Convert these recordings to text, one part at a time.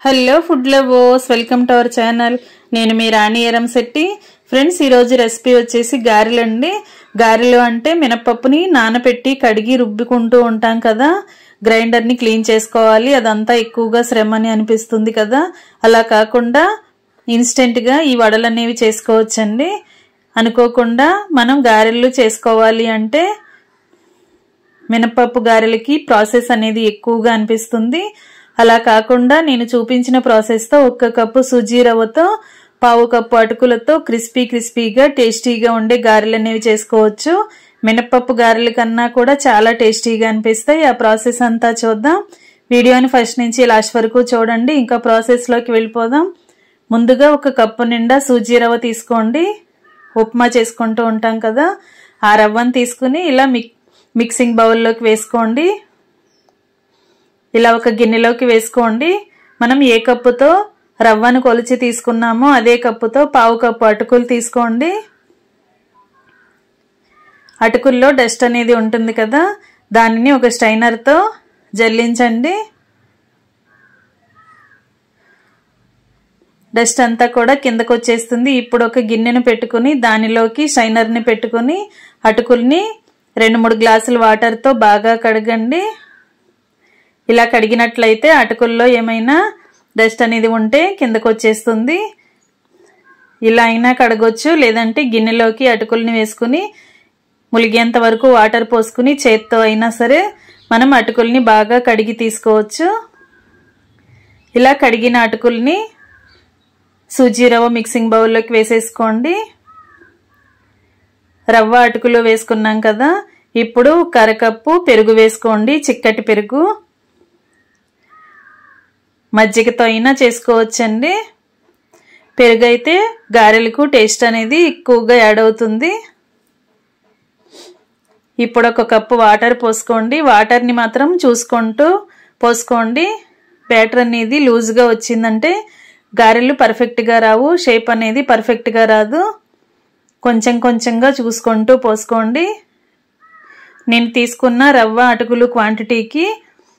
Hello food lovers, welcome to our channel. నేను మీ రాణి Eramsetti. Friends, ఈరోజు recipe వచ్చేసి గారెలండి. గారెలు అంటే మినపప్పుని నానబెట్టి కడిగి రుబ్బుకుంటూ ఉంటాం కదా, గ్రైండర్ని క్లీన్ చేసుకోవాలి, అదంతా ఎక్కువగా శ్రమ అని అనిపిస్తుంది కదా. అలా కాకుండా ఇన్స్టెంట్గా ఈ వడలు అనేవి చేసుకోవచ్చండి. అనుకోకుండా మనం గారెలు చేసుకోవాలి అంటే మినపప్పు గారెలకి ప్రాసెస్ అనేది ఎక్కువగా అనిపిస్తుంది. అలా కాకుండా నేను చూపించిన ప్రాసెస్తో 1 కప్పు సూజీ రవ్వతో 1/2 కప్పు అటుకులతో క్రిస్పీగా టేస్టీగా ఉండే గారెలు అనేవి చేసుకోవచ్చు. మినపప్పు గారెల కన్నా కూడా చాలా టేస్టీగా అనిపిస్తాయి. ఆ ప్రాసెస్ అంతా చూద్దాం. వీడియోని ఫస్ట్ నుంచి లాస్ట్ వరకు చూడండి. ఇంకా ప్రాసెస్లోకి వెళ్ళిపోదాం. ముందుగా 1 కప్పు నిండా సూజీ రవ్వ తీసుకోండి. ఉప్మా చేసుకుంటూ ఉంటాం కదా, ఆ రవ్వను తీసుకుని ఇలా మిక్సింగ్ బౌల్లోకి వేసుకోండి. ఇలా ఒక గిన్నెలోకి వేసుకోండి. మనం ఏ కప్పుతో రవ్వను కొలిచి తీసుకున్నామో అదే కప్పుతో 1/2 కప్పు అటుకులు తీసుకోండి. అటుకుల్లో డస్ట్ అనేది ఉంటుంది కదా, దానిని ఒక స్ట్రైనర్తో జల్లించండి. డస్ట్ అంతా కూడా కిందకు వచ్చేస్తుంది. ఇప్పుడు ఒక గిన్నెను పెట్టుకుని దానిలోకి స్ట్రైనర్ని పెట్టుకుని అటుకుల్ని 2-3 గ్లాసుల వాటర్తో బాగా కడగండి. ఇలా కడిగినట్లయితే అటుకుల్లో ఏమైనా డస్ట్ అనేది ఉంటే కిందకు వచ్చేస్తుంది. ఇలా అయినా కడగొచ్చు, లేదంటే గిన్నెలోకి అటుకుల్ని వేసుకుని ములిగేంత వరకు వాటర్ పోసుకుని చేత్తో అయినా సరే మనం అటుకుల్ని బాగా కడిగి తీసుకోవచ్చు. ఇలా కడిగిన అటుకుల్ని సూజీ రవ్వ మిక్సింగ్ బౌల్లోకి వేసేసుకోండి. రవ్వ అటుకులు వేసుకున్నాం కదా, ఇప్పుడు 1/2 కప్పు పెరుగు వేసుకోండి. చిక్కటి పెరుగు, మజ్జిగతో అయినా చేసుకోవచ్చండి. పెరుగు అయితే గారెలకు టేస్ట్ అనేది ఎక్కువగా యాడ్ అవుతుంది. ఇప్పుడు 1 కప్పు వాటర్ పోసుకోండి. వాటర్ని మాత్రం చూసుకుంటూ పోసుకోండి. బ్యాటర్ అనేది లూజ్గా వచ్చిందంటే గారెలు పర్ఫెక్ట్గా రావు, షేప్ అనేది పర్ఫెక్ట్గా రాదు. కొంచెంగా చూసుకుంటూ పోసుకోండి. నేను తీసుకున్న రవ్వ అటుకులు క్వాంటిటీకి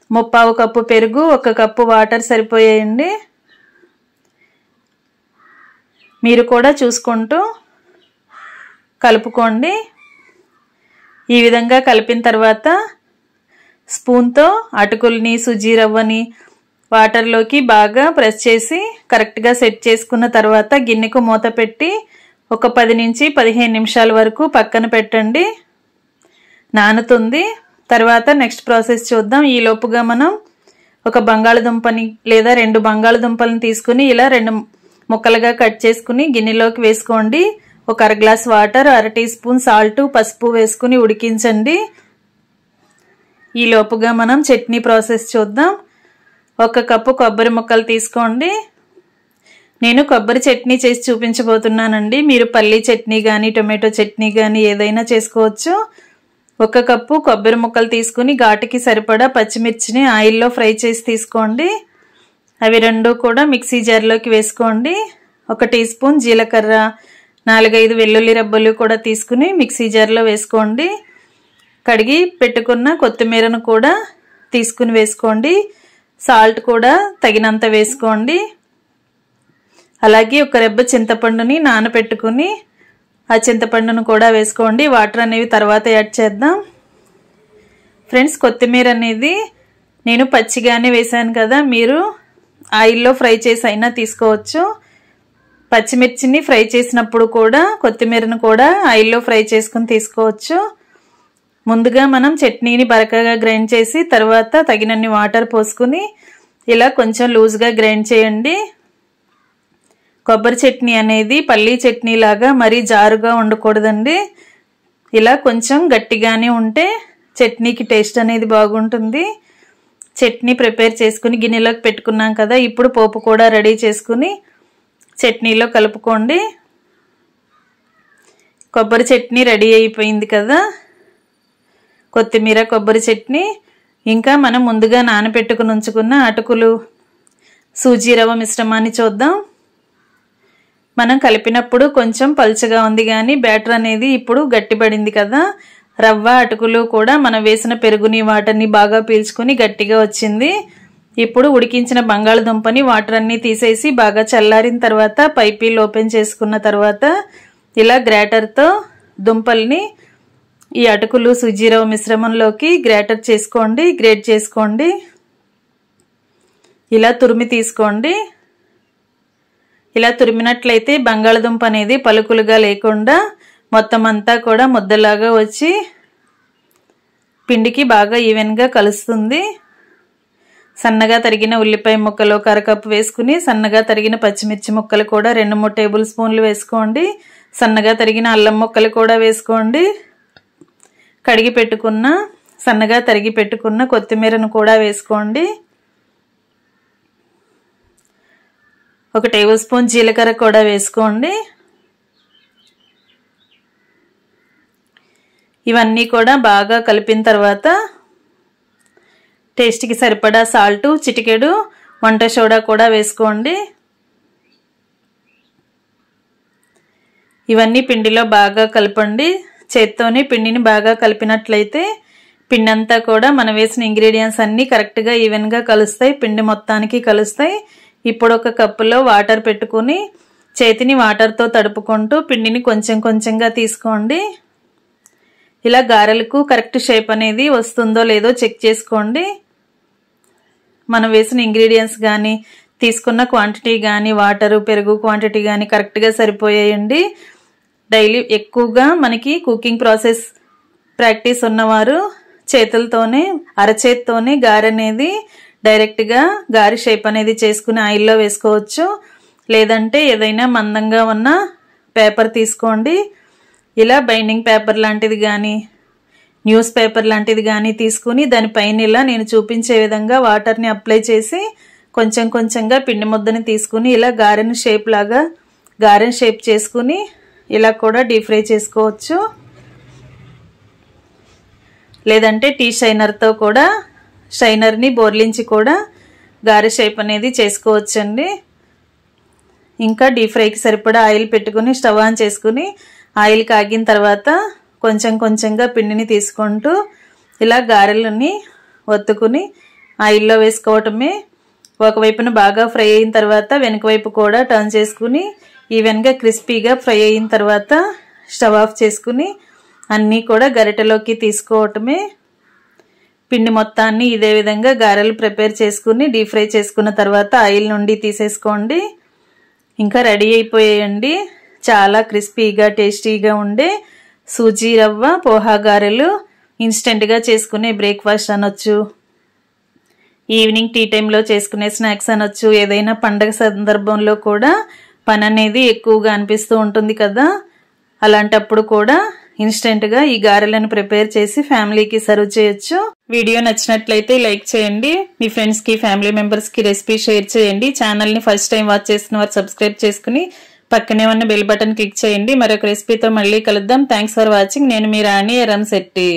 1/2 కప్పు పెరుగు, 1 కప్పు వాటర్ సరిపోయాయండి. మీరు కూడా చూసుకుంటూ కలుపుకోండి. ఈ విధంగా కలిపిన తర్వాత స్పూన్తో అటుకుల్ని సూజీ రవ్వని వాటర్లోకి బాగా ప్రెస్ చేసి కరెక్ట్గా సెట్ చేసుకున్న తర్వాత గిన్నెకు మూత పెట్టి ఒక 10 నుంచి 15 నిమిషాల వరకు పక్కన పెట్టండి. నానుతుంది. తర్వాత నెక్స్ట్ ప్రాసెస్ చూద్దాం. ఈ లోపుగా మనం ఒక బంగాళదుంపని లేదా 2 బంగాళదుంపలను తీసుకుని ఇలా 2 ముక్కలుగా కట్ చేసుకుని గిన్నెలోకి వేసుకోండి. ఒక 1/2 glass water, 1/2 teaspoon salt, పసుపు వేసుకుని ఉడికించండి. ఈ లోపుగా మనం చట్నీ ప్రాసెస్ చూద్దాం. 1 కప్పు కొబ్బరి ముక్కలు తీసుకోండి. నేను కొబ్బరి చట్నీ చేసి చూపించబోతున్నానండి. మీరు పల్లీ చట్నీ కానీ టొమాటో చట్నీ కానీ ఏదైనా చేసుకోవచ్చు. 1 కప్పు కొబ్బరి ముక్కలు తీసుకుని ఘాటుకి సరిపడా పచ్చిమిర్చిని ఆయిల్లో ఫ్రై చేసి తీసుకోండి. అవి 2 కూడా మిక్సీ జార్లోకి వేసుకోండి. 1 టీ స్పూన్ జీలకర్ర, 4-5 వెల్లుల్లి రెబ్బలు కూడా తీసుకుని మిక్సీ జార్లో వేసుకోండి. కడిగి పెట్టుకున్న కొత్తిమీరను కూడా తీసుకుని వేసుకోండి. సాల్ట్ కూడా తగినంత వేసుకోండి. అలాగే 1 రెబ్బ చింతపండుని నానబెట్టుకుని ఆ చింతపండును కూడా వేసుకోండి. వాటర్ అనేవి తర్వాత యాడ్ చేద్దాం. ఫ్రెండ్స్, కొత్తిమీర అనేది నేను పచ్చిగానే వేసాను కదా, మీరు ఆయిల్లో ఫ్రై చేసి అయినా తీసుకోవచ్చు. పచ్చిమిర్చిని ఫ్రై చేసినప్పుడు కూడా కొత్తిమీరను కూడా ఆయిల్లో ఫ్రై చేసుకుని తీసుకోవచ్చు. ముందుగా మనం చట్నీని బరకగా గ్రైండ్ చేసి తర్వాత తగినన్ని వాటర్ పోసుకుని ఇలా కొంచెం లూజ్గా గ్రైండ్ చేయండి. కొబ్బరి చట్నీ అనేది పల్లీ చట్నీ లాగా మరీ జారుగా ఉండకూడదండి. ఇలా కొంచెం గట్టిగానే ఉంటే చట్నీకి టేస్ట్ అనేది బాగుంటుంది. చట్నీ ప్రిపేర్ చేసుకుని గిన్నెలోకి పెట్టుకున్నాం కదా, ఇప్పుడు పోపు కూడా రెడీ చేసుకుని చట్నీలో కలుపుకోండి. కొబ్బరి చట్నీ రెడీ అయిపోయింది కదా, కొత్తిమీర కొబ్బరి చట్నీ. ఇంకా మనం ముందుగా నానబెట్టుకుని ఉంచుకున్న అటుకులు సూజీ రవ్వ మిశ్రమాన్ని చూద్దాం. మనం కలిపినప్పుడు కొంచెం పలుచగా ఉంది కానీ బ్యాటర్ అనేది ఇప్పుడు గట్టిపడింది కదా. రవ్వ అటుకులు కూడా మనం వేసిన పెరుగుని వాటర్ని బాగా పీల్చుకుని గట్టిగా వచ్చింది. ఇప్పుడు ఉడికించిన బంగాళదుంపని వాటర్ అన్ని తీసేసి బాగా చల్లారిన తర్వాత పైపీల్ ఓపెన్ చేసుకున్న తర్వాత ఇలా గ్రేటర్తో దుంపల్ని ఈ అటుకులు సుజీ రవ్వ మిశ్రమంలోకి గ్రేట్ చేసుకోండి. ఇలా తురిమి తీసుకోండి. ఇలా తురిమినట్లయితే బంగాళదుంప అనేది పలుకులుగా లేకుండా మొత్తం అంతా కూడా ముద్దలాగా వచ్చి పిండికి బాగా ఈవెన్గా కలుస్తుంది. సన్నగా తరిగిన ఉల్లిపాయ ముక్కలు 1 కప్పు వేసుకుని సన్నగా తరిగిన పచ్చిమిర్చి ముక్కలు కూడా 2-3 టేబుల్ స్పూన్లు వేసుకోండి. సన్నగా తరిగిన అల్లం ముక్కలు కూడా వేసుకోండి. సన్నగా తరిగి పెట్టుకున్న కొత్తిమీరను కూడా వేసుకోండి. 1 టేబుల్ స్పూన్ జీలకర్ర కూడా వేసుకోండి. ఇవన్నీ కూడా బాగా కలిపిన తర్వాత టేస్ట్కి సరిపడా సాల్ట్, చిటికెడు వంట సోడా కూడా వేసుకోండి. ఇవన్నీ పిండిలో బాగా కలపండి. చేత్తోనే పిండిని బాగా కలిపినట్లయితే పిండి అంతా కూడా మనం వేసిన ఇంగ్రీడియంట్స్ అన్నీ కరెక్ట్గా ఈవెన్గా కలుస్తాయి, పిండి మొత్తానికి కలుస్తాయి. ఇప్పుడు 1 కప్పులో వాటర్ పెట్టుకుని చేతిని వాటర్తో తడుపుకుంటూ పిండిని కొంచెం కొంచెంగా తీసుకోండి. ఇలా గారెలకు కరెక్ట్ షేప్ అనేది వస్తుందో లేదో చెక్ చేసుకోండి. మనం వేసిన ఇంగ్రీడియంట్స్ కానీ తీసుకున్న క్వాంటిటీ కానీ వాటరు పెరుగు క్వాంటిటీ కానీ కరెక్ట్గా సరిపోయాయండి. డైలీ ఎక్కువగా మనకి కుకింగ్ ప్రాసెస్ ప్రాక్టీస్ ఉన్నవారు చేతులతోనే అరచేత్తోనే గారె అనేది డైరెక్ట్గా గారె షేప్ అనేది చేసుకుని ఆయిల్లో వేసుకోవచ్చు. లేదంటే ఏదైనా మందంగా ఉన్న పేపర్ తీసుకోండి. ఇలా బైండింగ్ పేపర్ లాంటిది కానీ న్యూస్ పేపర్ లాంటిది కానీ తీసుకుని దానిపైన ఇలా నేను చూపించే విధంగా వాటర్ని అప్లై చేసి కొంచెం కొంచెంగా పిండి ముద్దని తీసుకుని ఇలా గారెను షేప్ చేసుకుని ఇలా కూడా డీప్ ఫ్రై చేసుకోవచ్చు. లేదంటే టీ షైనర్తో కూడా షైనర్ని బోర్లించి కూడా గారె షేప్ అనేది చేసుకోవచ్చండి. ఇంకా డీప్ ఫ్రైకి సరిపడా ఆయిల్ పెట్టుకుని స్టవ్ ఆన్ చేసుకుని ఆయిల్ కాగిన తర్వాత కొంచెం కొంచెంగా పిండిని తీసుకుంటూ ఇలా గారెలని ఒత్తుకుని ఆయిల్లో వేసుకోవటమే. ఒకవైపున బాగా ఫ్రై అయిన తర్వాత వెనక వైపు కూడా టర్న్ చేసుకుని ఈవెన్గా క్రిస్పీగా ఫ్రై అయిన తర్వాత స్టవ్ ఆఫ్ చేసుకుని అన్నీ కూడా గరిటెలోకి తీసుకోవటమే. పిండి మొత్తాన్ని ఇదే విధంగా గారెలు ప్రిపేర్ చేసుకుని డీప్ ఫ్రై చేసుకున్న తర్వాత ఆయిల్ నుండి తీసేసుకోండి. ఇంకా రెడీ అయిపోయాయండి చాలా క్రిస్పీగా టేస్టీగా ఉండే సూజీ రవ్వ పోహా గారెలు. ఇన్స్టెంట్గా చేసుకునే బ్రేక్ఫాస్ట్ అనొచ్చు, ఈవినింగ్ టీ టైంలో చేసుకునే స్నాక్స్ అనొచ్చు. ఏదైనా పండగ సందర్భంలో కూడా పని అనేది ఎక్కువగా అనిపిస్తూ ఉంటుంది కదా, అలాంటప్పుడు కూడా ఇన్స్టెంట్గా ఈ గారెలను ప్రిపేర్ చేసి ఫ్యామిలీకి సర్వ్ చేయొచ్చు. వీడియో నచ్చినట్లయితే లైక్ చేయండి. మీ ఫ్రెండ్స్కి ఫ్యామిలీ మెంబర్స్కి రెసిపీ షేర్ చేయండి. ఛానల్ని ఫస్ట్ టైం వాచ్ చేస్తున్న వారు సబ్స్క్రైబ్ చేసుకుని పక్కనే ఉన్న బెల్ బటన్ క్లిక్ చేయండి. మరొక రెసిపీతో మళ్ళీ కలుద్దాం. Thanks for watching. నేను మీ రాణి ఎర్రంశెట్టి.